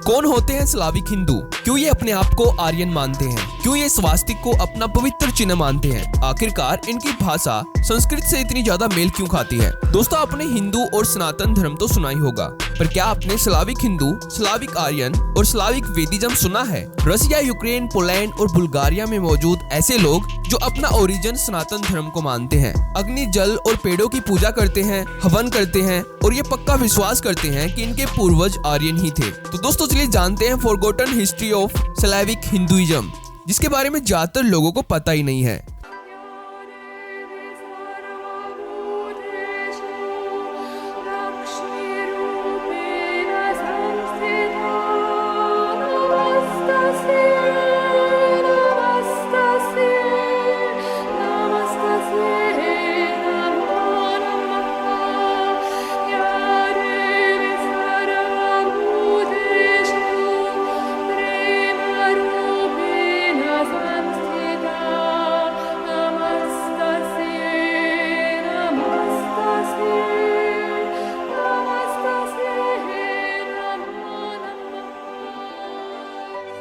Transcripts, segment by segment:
कौन होते हैं स्लाविक हिंदू? क्यों ये अपने आप को आर्यन मानते हैं? क्यों ये स्वास्तिक को अपना पवित्र चिन्ह मानते हैं? आखिरकार इनकी भाषा संस्कृत से इतनी ज्यादा मेल क्यों खाती है? दोस्तों, आपने हिंदू और सनातन धर्म तो सुना ही होगा, पर क्या आपने स्लाविक हिंदू, स्लाविक आर्यन और स्लाविक वेदिज्म सुना है? रसिया, यूक्रेन, पोलैंड और बुल्गारिया में मौजूद ऐसे लोग जो अपना ओरिजिन सनातन धर्म को मानते हैं, अग्नि, जल और पेड़ों की पूजा करते हैं, हवन करते हैं और ये पक्का विश्वास करते हैं कि इनके पूर्वज आर्यन ही थे। तो दोस्तों, चलिए जानते हैं forgotten history of Slavic Hinduism, जिसके बारे में ज्यादातर लोगों को पता ही नहीं है।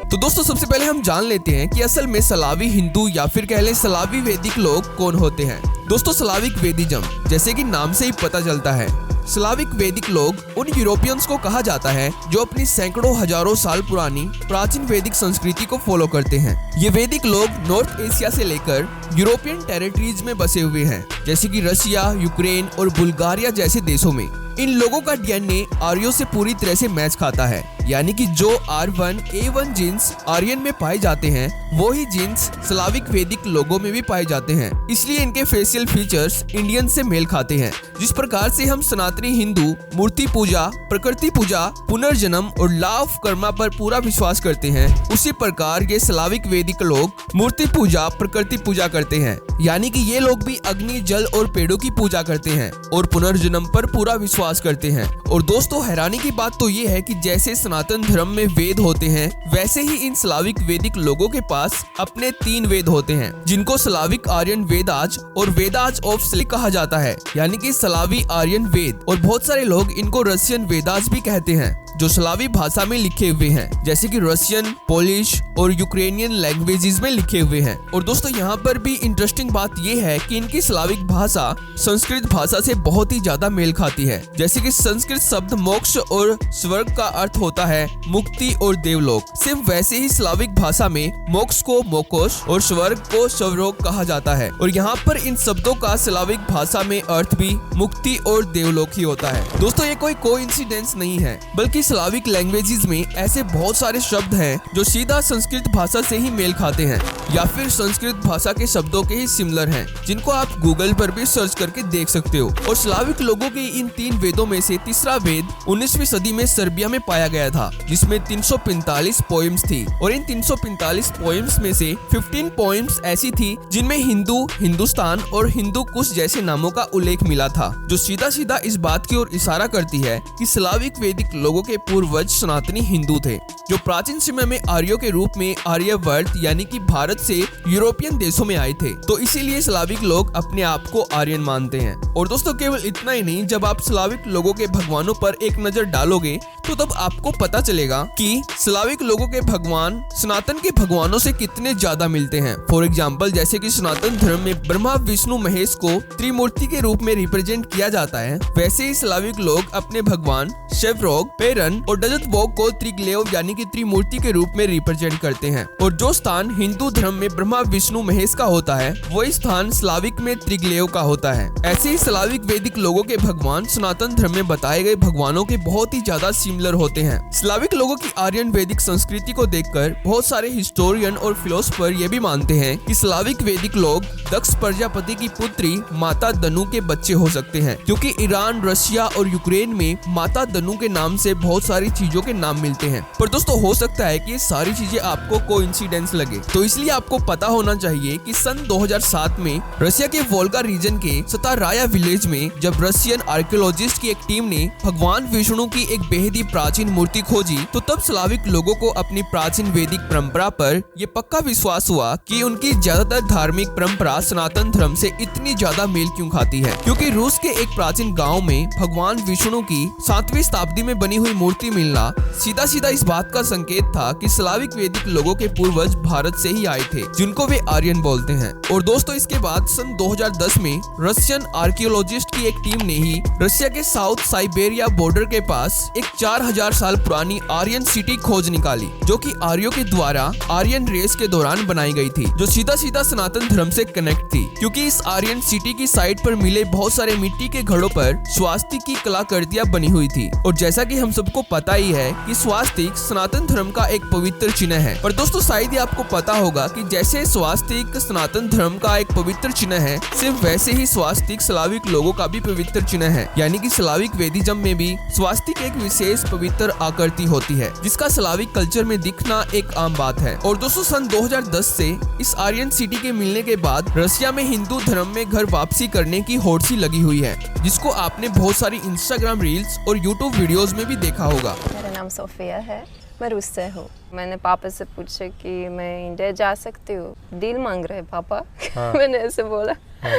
तो दोस्तों, सबसे पहले हम जान लेते हैं कि असल में स्लावी हिंदू या फिर कह लें स्लावी वैदिक लोग कौन होते हैं। दोस्तों, स्लाविक वेदिज्म, जैसे कि नाम से ही पता चलता है, स्लाविक वैदिक लोग उन यूरोपियंस को कहा जाता है जो अपनी सैकड़ों हजारों साल पुरानी प्राचीन वैदिक संस्कृति को फॉलो करते हैं। ये वैदिक लोग नॉर्थ एशिया से लेकर यूरोपियन टेरिटरीज में बसे हुए हैं, जैसे कि रसिया, यूक्रेन और बुल्गारिया जैसे देशों में। इन लोगों का डीएनए आर्यों से पूरी तरह से मैच खाता है, यानी कि जो R1A1 जीन्स आर्यन में पाए जाते हैं, वो ही जीन्स स्लाविक वैदिक लोगों में भी पाए जाते हैं। इसलिए इनके फेशियल फीचर्स इंडियन से मेल खाते हैं। जिस प्रकार से हम सनातनी हिंदू मूर्ति पूजा, प्रकृति पूजा, पुनर्जन्म और लॉ ऑफ कर्मा पर पूरा विश्वास करते हैं, उसी प्रकार ये स्लाविक वैदिक लोग मूर्ति पूजा, प्रकृति पूजा करते हैं, यानी कि ये लोग भी अग्नि, जल और पेड़ों की पूजा करते हैं और पुनर्जन्म पर पूरा विश्वास करते हैं। और दोस्तों, हैरानी की बात तो ये है कि जैसे सनातन धर्म में वेद होते हैं, वैसे ही इन स्लाविक वैदिक लोगों के पास अपने 3 वेद होते हैं, जिनको स्लाविक आर्यन वेदाज और वेदाज ऑफ स्लिक कहा जाता है, यानी कि स्लावी आर्यन वेद। और बहुत सारे लोग इनको रशियन वेदाज भी कहते हैं, जो स्लावी भाषा में लिखे हुए हैं, जैसे कि रशियन, पोलिश और यूक्रेनियन लैंग्वेजेस में लिखे हुए हैं। और दोस्तों, यहाँ पर भी इंटरेस्टिंग बात यह है कि इनकी स्लाविक भाषा संस्कृत भाषा से बहुत ही ज्यादा मेल खाती है। जैसे कि संस्कृत शब्द मोक्ष और स्वर्ग का अर्थ होता है मुक्ति और देवलोक, सिर्फ वैसे ही स्लाविक भाषा में मोक्ष को मोकोश और स्वर्ग को स्वर्ग कहा जाता है। और यहाँ पर इन शब्दों का स्लाविक भाषा में अर्थ भी मुक्ति और देवलोक ही होता है। दोस्तों, ये कोई कोइंसिडेंस नहीं है, बल्कि स्लाविक लैंग्वेजेस में ऐसे बहुत सारे शब्द हैं जो सीधा संस्कृत भाषा से ही मेल खाते हैं या फिर संस्कृत भाषा के शब्दों के ही सिमिलर हैं, जिनको आप गूगल पर भी सर्च करके देख सकते हो। और स्लाविक लोगों के इन 3 वेदों में से तीसरा वेद 19वीं सदी में सर्बिया में पाया गया था, जिसमें 345 पोएम्स थी। और इन 345 पोएम्स में से 15 पोएम्स ऐसी थी जिनमें हिंदू, हिंदुस्तान और हिंदू कुश जैसे नामों का उल्लेख मिला था, जो सीधा सीधा इस बात की ओर इशारा करती है कि स्लाविक वैदिक लोगों के पूर्वज सनातनी हिंदू थे, जो प्राचीन समय में आर्यों के रूप में आर्यवर्त यानी कि भारत से यूरोपियन देशों में आए थे। तो इसीलिए स्लाविक लोग अपने आप को आर्यन मानते हैं। और दोस्तों, केवल इतना ही नहीं, जब आप स्लाविक लोगों के भगवानों पर एक नजर डालोगे तो तब आपको पता चलेगा कि स्लाविक लोगों के भगवान सनातन के भगवानों से कितने ज्यादा मिलते हैं। फॉर एग्जाम्पल, जैसे कि सनातन धर्म में ब्रह्मा, विष्णु, महेश को त्रिमूर्ति के रूप में रिप्रेजेंट किया जाता है, वैसे ही स्लाविक लोग अपने भगवान शेवरोग, पेरन और डजतबोग को त्रिग्लेव यानी कि त्रिमूर्ति के रूप में रिप्रेजेंट करते हैं। और जो स्थान हिंदू धर्म में ब्रह्मा, विष्णु, महेश का होता है, वही स्थान स्लाविक में त्रिग्लेव का होता है। ऐसे ही स्लाविक वैदिक लोगों के भगवान सनातन धर्म में बताए गए भगवानों के बहुत ही ज्यादा सिमिलर होते हैं। स्लाविक लोगों की आर्यन वैदिक संस्कृति को देखकर बहुत सारे हिस्टोरियन और फिलोसोफर ये भी मानते हैं कि स्लाविक वैदिक लोग दक्ष प्रजापति की पुत्री माता दनु के बच्चे हो सकते हैं, क्योंकि ईरान, रशिया और यूक्रेन में माता दनु के नाम से बहुत सारी चीजों के नाम मिलते हैं। पर दोस्तों, हो सकता है कि ये सारी चीजें आपको कोइंसिडेंस लगे, तो इसलिए आपको पता होना चाहिए कि सन 2007 में रशिया के वोल्गा रीजन के सताराया विलेज में जब रशियन आर्कियोलॉजिस्ट की एक टीम ने भगवान विष्णु की एक बेहद ही की प्राचीन मूर्ति खोजी तो तब स्लाविक लोगों को अपनी प्राचीन वैदिक परंपरा पर ये पक्का विश्वास हुआ कि उनकी ज्यादातर धार्मिक परंपरा सनातन धर्म से इतनी ज्यादा मेल क्यों खाती है, क्योंकि रूस के एक प्राचीन गांव में भगवान विष्णु की 7वीं शताब्दी में बनी हुई मूर्ति मिलना सीधा सीधा इस बात का संकेत था कि स्लाविक वैदिक लोगों के पूर्वज भारत से ही आए थे, जिनको वे आर्यन बोलते हैं। और दोस्तों इसके बाद सन 2010 में रशियन आर्कियोलॉजिस्ट की एक टीम ने ही रशिया के साउथ साइबेरिया बॉर्डर के पास एक 4000 साल पुरानी आर्यन सिटी खोज निकाली, जो कि आर्यों के द्वारा आर्यन रेस के दौरान बनाई गई थी, जो सीधा सीधा सनातन धर्म से कनेक्ट थी, क्योंकि इस आर्यन सिटी की साइट पर मिले बहुत सारे मिट्टी के घड़ों पर स्वास्तिक की कलाकृतियां बनी हुई थी। और जैसा कि हम सबको पता ही है कि स्वास्तिक सनातन धर्म का एक पवित्र चिन्ह है। पर दोस्तों शायद ही आपको पता होगा कि जैसे स्वास्तिक सनातन धर्म का एक पवित्र चिन्ह है, सिर्फ वैसे ही स्वास्तिक स्लाविक लोगों का भी पवित्र चिन्ह है, यानी कि स्लाविक वेदिज्म में भी स्वास्तिक एक विशेष पवित्र आकृति होती है, जिसका स्लाविक कल्चर में दिखना एक आम बात है। और दोस्तों सन 2010 से इस आर्यन सिटी के मिलने के बाद रशिया में हिंदू धर्म में घर वापसी करने की होड़ सी लगी हुई है, जिसको आपने बहुत सारी इंस्टाग्राम रील्स और यूट्यूब वीडियोस में भी देखा होगा। मेरा नाम सोफिया है, मैं रूस से हूँ। मैंने पापा से पूछा कि मैं इंडिया जा सकती हूँ, डील मांग रहे पापा। हाँ। मैंने ऐसे बोला। हाँ।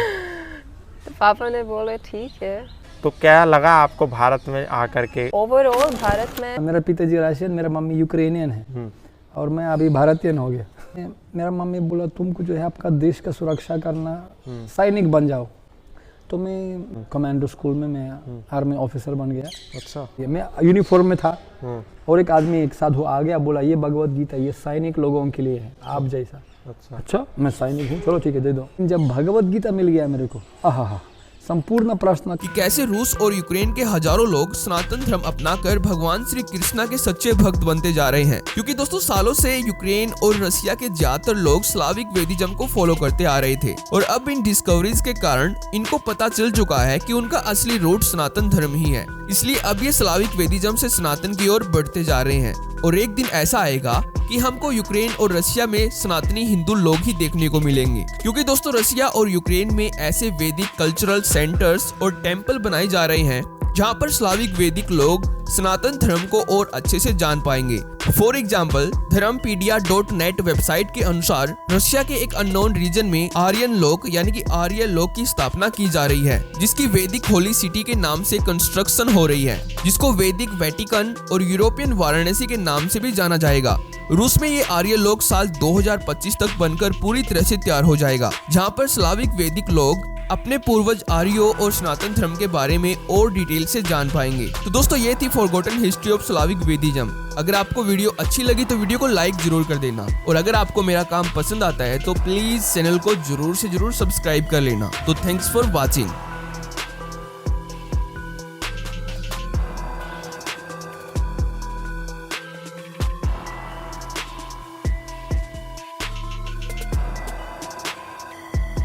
तो पापा ने बोला ठीक है। तो क्या लगा आपको भारत में आकर के? ओवरऑल भारत में मेरा पिताजी रशियन, मेरा मम्मी यूक्रेनियन है और मैं अभी भारतीयन हो गया। मेरा मम्मी बोला तुमको जो है आपका देश का सुरक्षा करना, सैनिक बन जाओ। तो मैं कमांडो स्कूल में मैं आर्मी ऑफिसर बन गया। अच्छा। मैं यूनिफॉर्म में था और एक आदमी एक साधु आ गया, बोला ये भगवत गीता ये सैनिक लोगों के लिए है, आप जैसा। अच्छा मैं सैनिक हूँ, चलो ठीक है दे दो। जब भगवत गीता मिल गया मेरे को, आहा संपूर्ण प्रश्न कि कैसे रूस और यूक्रेन के हजारों लोग सनातन धर्म अपनाकर भगवान श्री कृष्णा के सच्चे भक्त बनते जा रहे हैं, क्योंकि दोस्तों सालों से यूक्रेन और रशिया के ज्यादातर लोग स्लाविक वेदिज्म को फॉलो करते आ रहे थे, और अब इन डिस्कवरीज के कारण इनको पता चल चुका है कि उनका असली रूट सनातन धर्म ही है। इसलिए अब ये स्लाविक वेदिज्म से सनातन की ओर बढ़ते जा रहे हैं, और एक दिन ऐसा आएगा कि हमको यूक्रेन और रशिया में सनातनी हिंदू लोग ही देखने को मिलेंगे, क्योंकि दोस्तों रशिया और यूक्रेन में ऐसे वैदिक कल्चरल सेंटर्स और टेम्पल बनाए जा रहे हैं जहाँ पर स्लाविक वैदिक लोग सनातन धर्म को और अच्छे से जान पाएंगे। फॉर एग्जाम्पल धर्मपीडिया.net वेबसाइट के अनुसार रशिया के एक अननोन रीजन में आर्यन लोक यानी कि आर्य लोक की स्थापना की जा रही है, जिसकी वैदिक होली सिटी के नाम से कंस्ट्रक्शन हो रही है, जिसको वैदिक वेटिकन और यूरोपियन वाराणसी के नाम से भी जाना जाएगा। रूस में ये आर्य लोक साल 2025 तक बनकर पूरी तरह से तैयार हो जाएगा, जहाँ पर स्लाविक वैदिक लोग अपने पूर्वज आर्यों और सनातन धर्म के बारे में और डिटेल से जान पाएंगे। तो दोस्तों ये थी फॉरगॉटन हिस्ट्री ऑफ स्लाविक वेदिज्म। अगर आपको वीडियो अच्छी लगी तो वीडियो को लाइक जरूर कर देना, और अगर आपको मेरा काम पसंद आता है तो प्लीज चैनल को जरूर से जरूर सब्सक्राइब कर लेना। तो थैंक्स फॉर वॉचिंग।